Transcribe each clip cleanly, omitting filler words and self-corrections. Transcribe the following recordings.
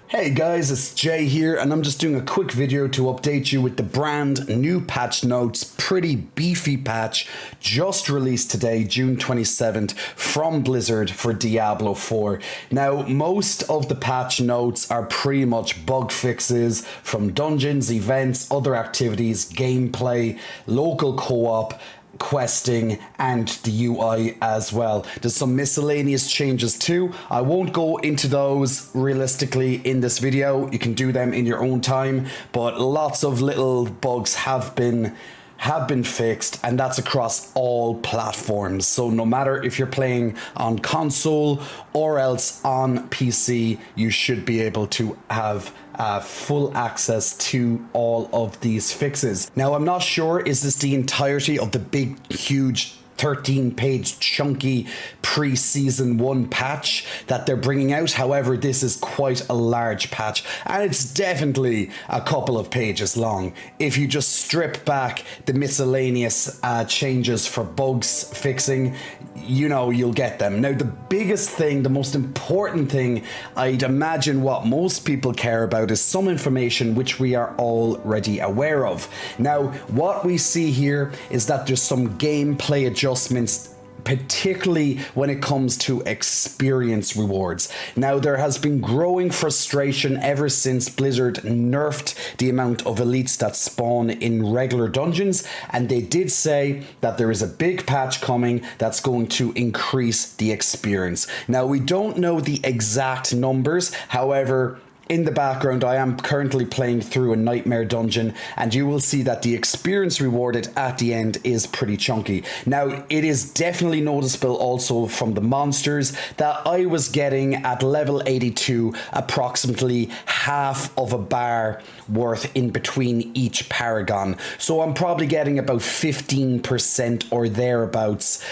Hey guys, it's Jay here, and I'm just doing a quick video to update you with the brand new patch notes. Pretty beefy patch just released today, June 27th, from Blizzard for Diablo 4. Now, most of the patch notes are pretty much bug fixes from dungeons, events, other activities, gameplay, local co-op, questing, and the UI as well. There's some miscellaneous changes too. I won't go into those realistically in this video. You can do them in your own time, but lots of little bugs have been fixed, and that's across all platforms. So no matter if you're playing on console or else on PC, you should be able to have full access to all of these fixes. Now, I'm not sure, is this the entirety of the big, huge 13-page chunky pre-season 1 patch that they're bringing out? However, this is quite a large patch, and it's definitely a couple of pages long. If you just strip back the miscellaneous changes for bugs fixing, you know, you'll get them. Now, the biggest thing, the most important thing, I'd imagine what most people care about, is some information which we are already aware of. Now, what we see here is that there's some gameplay adjustments, particularly when it comes to experience rewards. Now, there has been growing frustration ever since Blizzard nerfed the amount of elites that spawn in regular dungeons, and they did say that there is a big patch coming that's going to increase the experience. Now, we don't know the exact numbers, however, in the background, I am currently playing through a nightmare dungeon, and you will see that the experience rewarded at the end is pretty chunky. Now, it is definitely noticeable also from the monsters that I was getting at level 82 approximately half of a bar worth in between each paragon. So I'm probably getting about 15% or thereabouts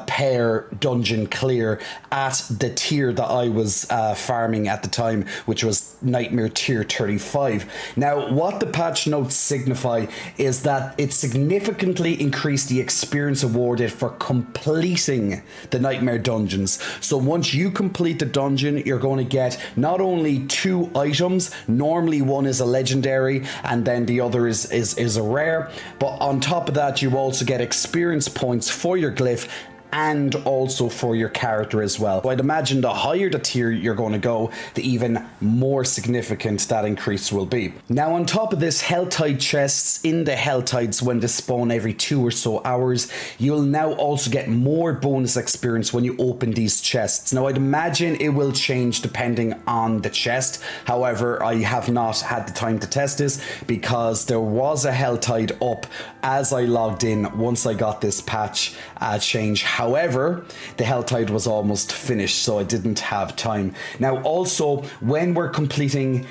per dungeon clear at the tier that I was farming at the time, which was Nightmare tier 35. Now, what the patch notes signify is that it significantly increased the experience awarded for completing the Nightmare dungeons. So once you complete the dungeon, you're going to get not only 2 items, normally one is a legendary and then the other is a rare, but on top of that, you also get experience points for your glyph and also for your character as well. So I'd imagine the higher the tier you're going to go, the even more significant that increase will be. Now, on top of this, Helltide chests in the Helltides, when they spawn every 2 or so hours, you'll now also get more bonus experience when you open these chests. Now, I'd imagine it will change depending on the chest. However, I have not had the time to test this because there was a Helltide up as I logged in once I got this patch change. However, the Helltide was almost finished, so I didn't have time. Now, also, when we're completing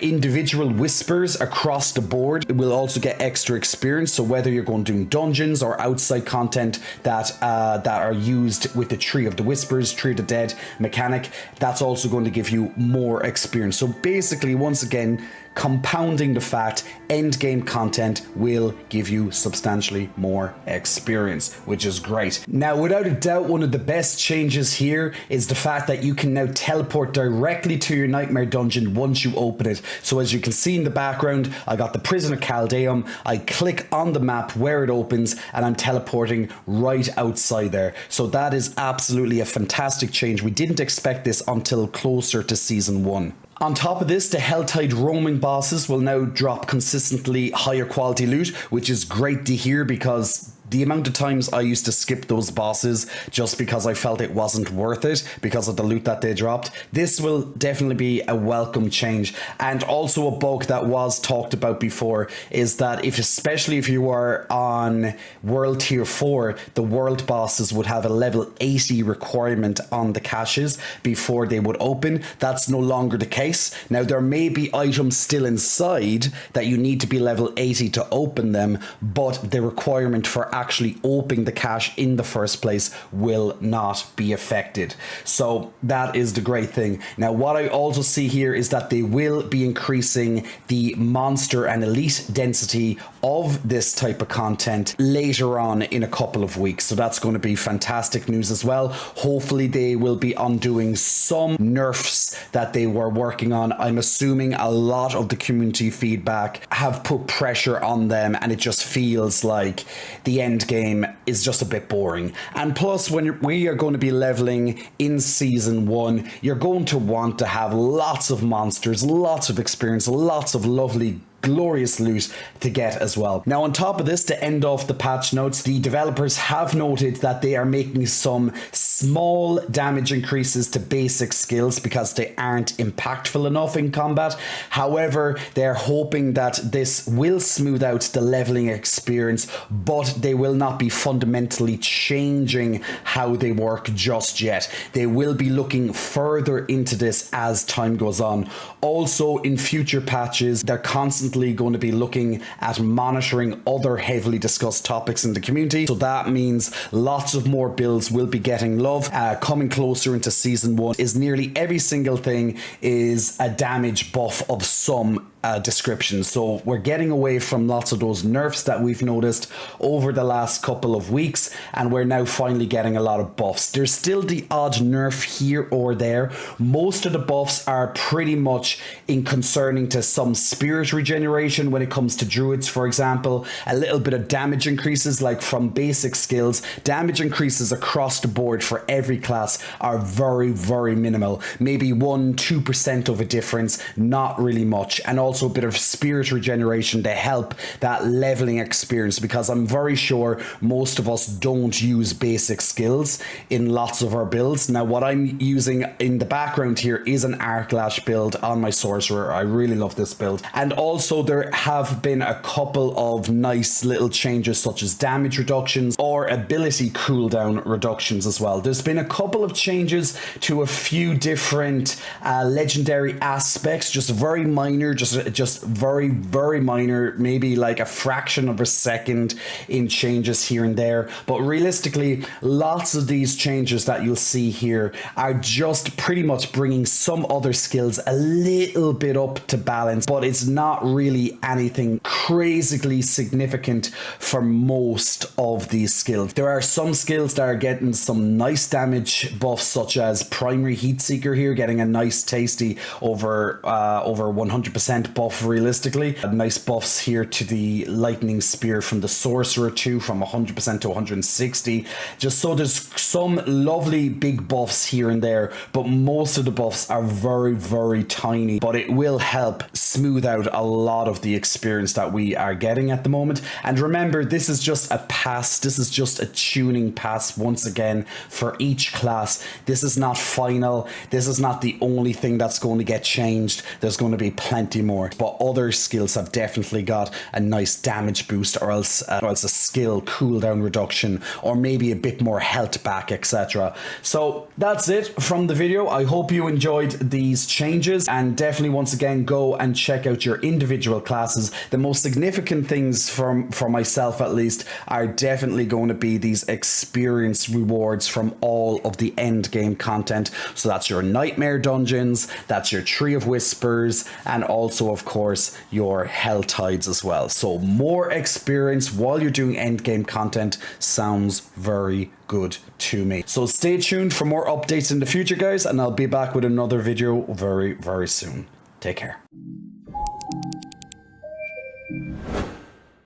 individual whispers across the board, it will also get extra experience. So whether you're going doing dungeons or outside content that are used with the Tree of the Whispers, Tree of the Dead mechanic, that's also going to give you more experience. So basically, once again, compounding the fact, end game content will give you substantially more experience, which is great. Now, without a doubt, one of the best changes here is the fact that you can now teleport directly to your Nightmare dungeon once you open it. So as you can see in the background, I got the Prison of Caldeum. I click on the map where it opens and I'm teleporting right outside there. So that is absolutely a fantastic change. We didn't expect this until closer to Season 1. On top of this, the Helltide roaming bosses will now drop consistently higher quality loot, which is great to hear because the amount of times I used to skip those bosses just because I felt it wasn't worth it because of the loot that they dropped. This will definitely be a welcome change. And also a bug that was talked about before is that especially if you are on World Tier 4, the world bosses would have a level 80 requirement on the caches before they would open. That's no longer the case. Now, there may be items still inside that you need to be level 80 to open them, but the requirement for actually opening the cache in the first place will not be affected. So that is the great thing. Now, what I also see here is that they will be increasing the monster and elite density of this type of content later on in a couple of weeks. So that's going to be fantastic news as well. Hopefully they will be undoing some nerfs that they were working on. I'm assuming a lot of the community feedback have put pressure on them, and it just feels like the end game is just a bit boring. And plus, when we are going to be leveling in season 1, you're going to want to have lots of monsters, lots of experience, lots of lovely glorious loot to get as well. Now, on top of this, to end off the patch notes, the developers have noted that they are making some small damage increases to basic skills because they aren't impactful enough in combat. However, they're hoping that this will smooth out the leveling experience, but they will not be fundamentally changing how they work just yet. They will be looking further into this as time goes on. Also, in future patches, they're constantly going to be looking at monitoring other heavily discussed topics in the community. So that means lots of more builds will be getting love. Coming closer into season 1 is nearly every single thing is a damage buff of some description. So we're getting away from lots of those nerfs that we've noticed over the last couple of weeks, and we're now finally getting a lot of buffs. There's still the odd nerf here or there. Most of the buffs are pretty much in concerning to some spirit regeneration when it comes to druids, for example. A little bit of damage increases, like from basic skills. Damage increases across the board for every class are very, very minimal. Maybe 1-2% of a difference, not really much. And also a bit of spirit regeneration to help that leveling experience, because I'm very sure most of us don't use basic skills in lots of our builds. Now, what I'm using in the background here is an Arclash build on my sorcerer. I really love this build. And also there have been a couple of nice little changes, such as damage reductions or ability cooldown reductions as well. There's been a couple of changes to a few different legendary aspects, just very minor, just very, very minor, maybe like a fraction of a second in changes here and there. But realistically, lots of these changes that you'll see here are just pretty much bringing some other skills a little bit up to balance, but it's not really anything crazily significant for most of these skills. There are some skills that are getting some nice damage buffs, such as Primary Heat Seeker here, getting a nice tasty over 100% buff realistically. Nice buffs here to the Lightning Spear from the Sorcerer too, from 100% to 160. Just so there's some lovely big buffs here and there, but most of the buffs are very, very tiny, but it will help smooth out a lot of the experience that we are getting at the moment. And remember, this is just a pass. This is just a tuning pass once again for each class. This is not final. This is not the only thing that's going to get changed. There's going to be plenty more, but other skills have definitely got a nice damage boost, or else a skill cooldown reduction, or maybe a bit more health back, etc. So that's it from the video. I hope you enjoyed these changes, and definitely once again go and check out your individual classes. The most significant things for myself at least are definitely going to be these experience rewards from all of the end game content. So that's your Nightmare Dungeons, that's your Tree of Whispers, and also of course your Helltides as well. So more experience while you're doing end game content sounds very good to me. So stay tuned for more updates in the future, guys, and I'll be back with another video very, very soon. Take care.